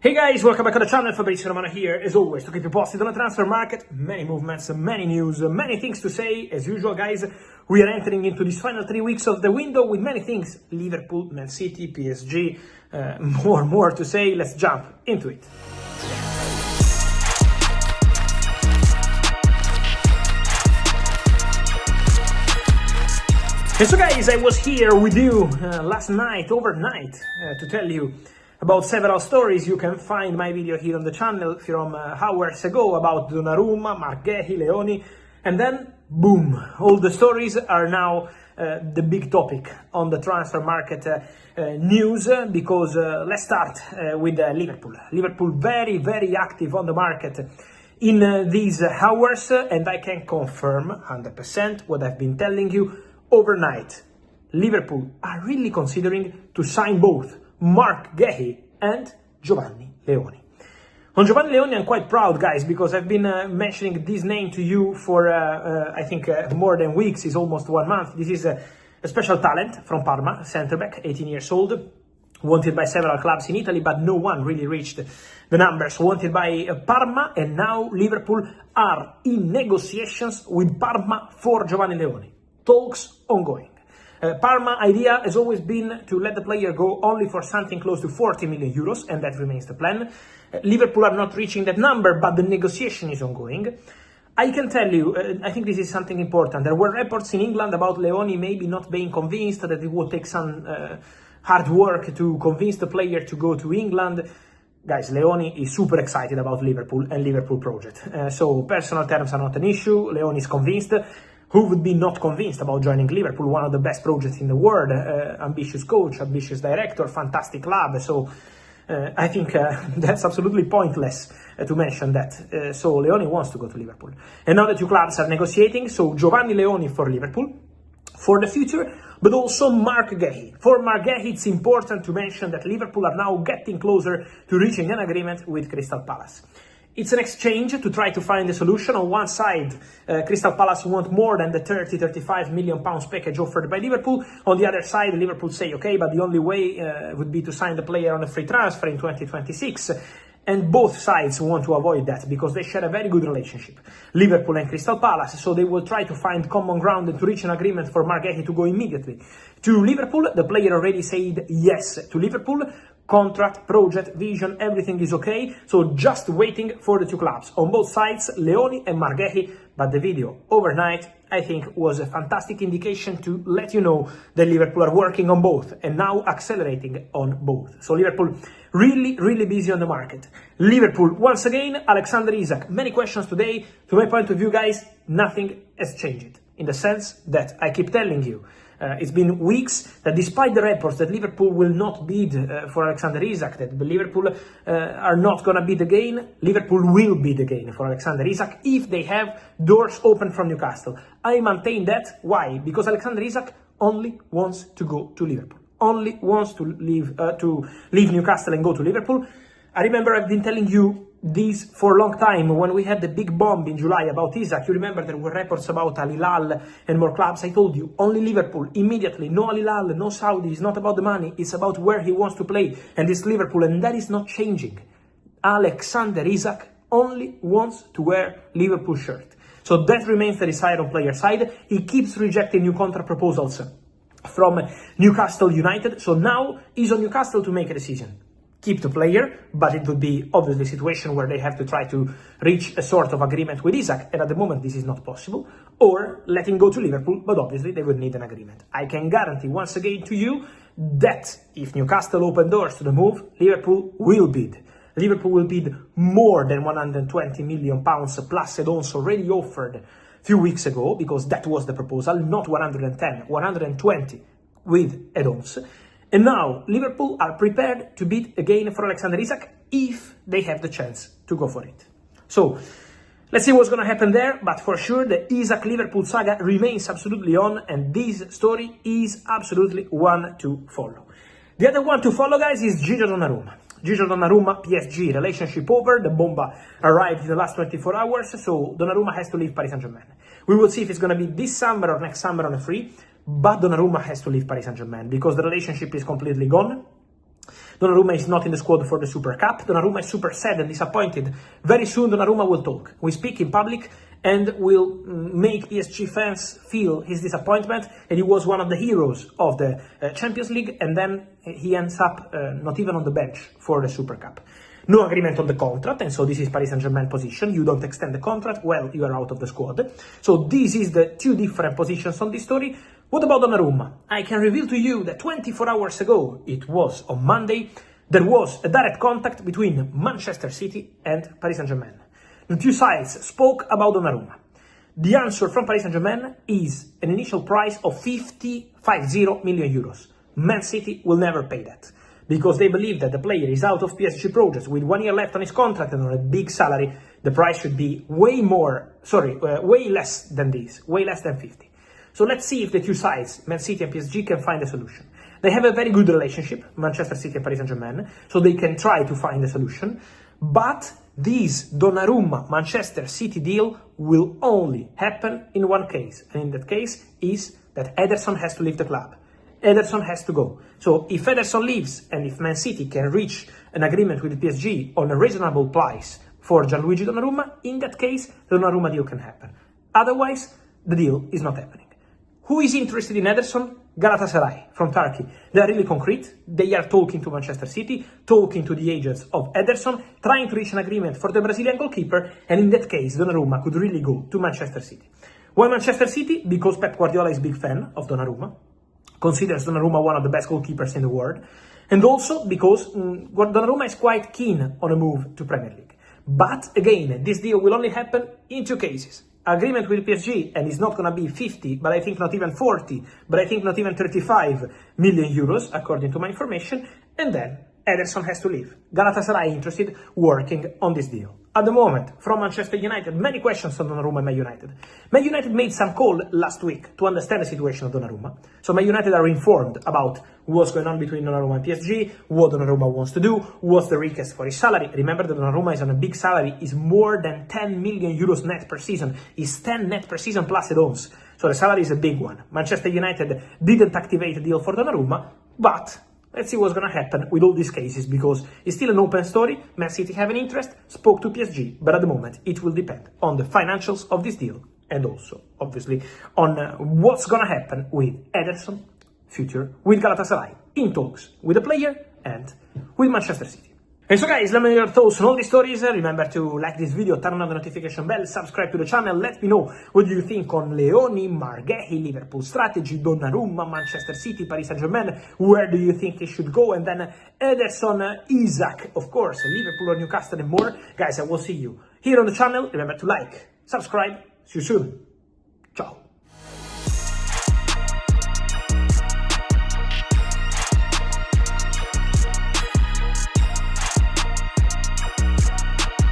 Hey guys, welcome back to the channel. Fabrizio Romano here, as always, to keep you posted on the transfer market. Many movements, many news, many things to say. As usual, guys, we are entering into these final 3 weeks of the window with many things. Liverpool, Man City, PSG, more to say. Let's jump into it. And so guys, I was here with you overnight, to tell you about several stories. You can find my video here on the channel from hours ago about Donnarumma, Marc Guéhi, Leoni, and then boom, all the stories are now the big topic on the transfer market news, because let's start with Liverpool. Liverpool very active on the market in these hours, and I can confirm 100% what I've been telling you overnight. Liverpool are really considering to sign both Marc Guéhi and Giovanni Leoni. On Giovanni Leoni, I'm quite proud, guys, because I've been mentioning this name to you for, I think, more than weeks. It's almost 1 month. This is a special talent from Parma, centre-back, 18 years old, wanted by several clubs in Italy, but no one really reached the numbers wanted by Parma, and now Liverpool are in negotiations with Parma for Giovanni Leoni. Talks ongoing. Parma idea has always been to let the player go only for something close to 40 million euros, and that remains the plan. Liverpool are not reaching that number, but the negotiation is ongoing. I can tell you, I think this is something important. There were reports in England about Leoni maybe not being convinced, that it would take some hard work to convince the player to go to England. Guys, Leoni is super excited about Liverpool and Liverpool project. So personal terms are not an issue. Leoni is convinced. Who would be not convinced about joining Liverpool, one of the best projects in the world, ambitious coach, ambitious director, fantastic club. So I think that's absolutely pointless to mention that. So Leoni wants to go to Liverpool. And now the two clubs are negotiating. So Giovanni Leoni for Liverpool for the future, but also Marc Guéhi. For Marc Guéhi, it's important to mention that Liverpool are now getting closer to reaching an agreement with Crystal Palace. It's an exchange to try to find a solution. On one side, Crystal Palace want more than the 35 million pounds package offered by Liverpool. On the other side, Liverpool say, okay, but the only way would be to sign the player on a free transfer in 2026. And both sides want to avoid that because they share a very good relationship, Liverpool and Crystal Palace. So they will try to find common ground and to reach an agreement for Marc Guéhi to go immediately to Liverpool. The player already said yes to Liverpool. Contract, project, vision, everything is okay. So just waiting for the two clubs on both sides, Leoni and Marc Guéhi. But the video overnight, I think, was a fantastic indication to let you know that Liverpool are working on both and now accelerating on both. So Liverpool really busy on the market. Liverpool, once again, Alexander Isak. Many questions today. To my point of view, guys, nothing has changed. In the sense that I keep telling you, it's been weeks that despite the reports that Liverpool will not bid for Alexander Isak, that Liverpool are not going to bid again, Liverpool will bid again for Alexander Isak if they have doors open from Newcastle. I maintain that. Why? Because Alexander Isak only wants to go to Liverpool. Only wants to leave Newcastle and go to Liverpool. I remember I've been telling you this for a long time. When we had the big bomb in July about Isak, you remember there were reports about Al Hilal and more clubs. I told you, only Liverpool, immediately, no Al Hilal, no Saudi. It's not about the money, it's about where he wants to play, and it's Liverpool, and that is not changing. Alexander Isak only wants to wear Liverpool shirt. So that remains the desire on player side. He keeps rejecting new contract proposals from Newcastle United. So now he's on Newcastle to make a decision. Keep the player, but it would be obviously a situation where they have to try to reach a sort of agreement with Isak, and at the moment this is not possible, or let him go to Liverpool, but obviously they would need an agreement. I can guarantee once again to you that if Newcastle open doors to the move, Liverpool will bid. Liverpool will bid more than 120 million pounds plus add-ons already offered a few weeks ago, because that was the proposal, not 110, 120 with add-ons. And now Liverpool are prepared to bid again for Alexander Isak if they have the chance to go for it. So let's see what's going to happen there. But for sure, the Isak-Liverpool saga remains absolutely on, and this story is absolutely one to follow. The other one to follow, guys, is Gigio Donnarumma. Gigio Donnarumma, PSG, relationship over. The bomba arrived in the last 24 hours, so Donnarumma has to leave Paris Saint-Germain. We will see if it's going to be this summer or next summer on a free. But Donnarumma has to leave Paris Saint-Germain because the relationship is completely gone. Donnarumma is not in the squad for the Super Cup. Donnarumma is super sad and disappointed. Very soon Donnarumma will talk. We speak in public and will make PSG fans feel his disappointment, and he was one of the heroes of the Champions League, and then he ends up not even on the bench for the Super Cup. No agreement on the contract, and so this is Paris Saint-Germain position. You don't extend the contract, well, you are out of the squad. So this is the two different positions on this story. What about Donnarumma? I can reveal to you that 24 hours ago, it was on Monday, there was a direct contact between Manchester City and Paris Saint-Germain. The two sides spoke about Donnarumma. The answer from Paris Saint-Germain is an initial price of 50 million euros. Man City will never pay that, because they believe that the player is out of PSG projects with 1 year left on his contract and on a big salary. The price should be way less than this, way less than 50. So let's see if the two sides, Man City and PSG, can find a solution. They have a very good relationship, Manchester City and Paris Saint-Germain, so they can try to find a solution. But this Donnarumma-Manchester City deal will only happen in one case, and in that case is that Ederson has to leave the club. Ederson has to go. So if Ederson leaves and if Man City can reach an agreement with PSG on a reasonable price for Gianluigi Donnarumma, in that case, the Donnarumma deal can happen. Otherwise, the deal is not happening. Who is interested in Ederson? Galatasaray from Turkey. They are really concrete. They are talking to Manchester City, talking to the agents of Ederson, trying to reach an agreement for the Brazilian goalkeeper, and in that case, Donnarumma could really go to Manchester City. Why Manchester City? Because Pep Guardiola is a big fan of Donnarumma, considers Donnarumma one of the best goalkeepers in the world, and also because Donnarumma is quite keen on a move to Premier League. But again, this deal will only happen in two cases. Agreement with PSG, and it's not going to be 50, but I think not even 40, but I think not even 35 million euros, according to my information, and then Ederson has to leave. Galatasaray interested, working on this deal. At the moment, from Manchester United, many questions on Donnarumma and Man United. Man United made some call last week to understand the situation of Donnarumma. So Man United are informed about what's going on between Donnarumma and PSG, what Donnarumma wants to do, what's the request for his salary. Remember that Donnarumma is on a big salary, is more than 10 million euros net per season, is 10 net per season plus add-ons. So the salary is a big one. Manchester United didn't activate a deal for Donnarumma, but let's see what's going to happen with all these cases, because it's still an open story. Man City have an interest, spoke to PSG, but at the moment it will depend on the financials of this deal and also, obviously, on what's going to happen with Ederson, future, with Galatasaray, in talks with the player and with Manchester City. And so guys, let me know your thoughts on all these stories. Remember to like this video, turn on the notification bell, subscribe to the channel. Let me know what you think on Leoni, Marghehi, Liverpool strategy, Donnarumma, Manchester City, Paris Saint-Germain. Where do you think he should go? And then Ederson, Isak, of course, Liverpool or Newcastle and more. Guys, I will see you here on the channel. Remember to like, subscribe. See you soon. Ciao.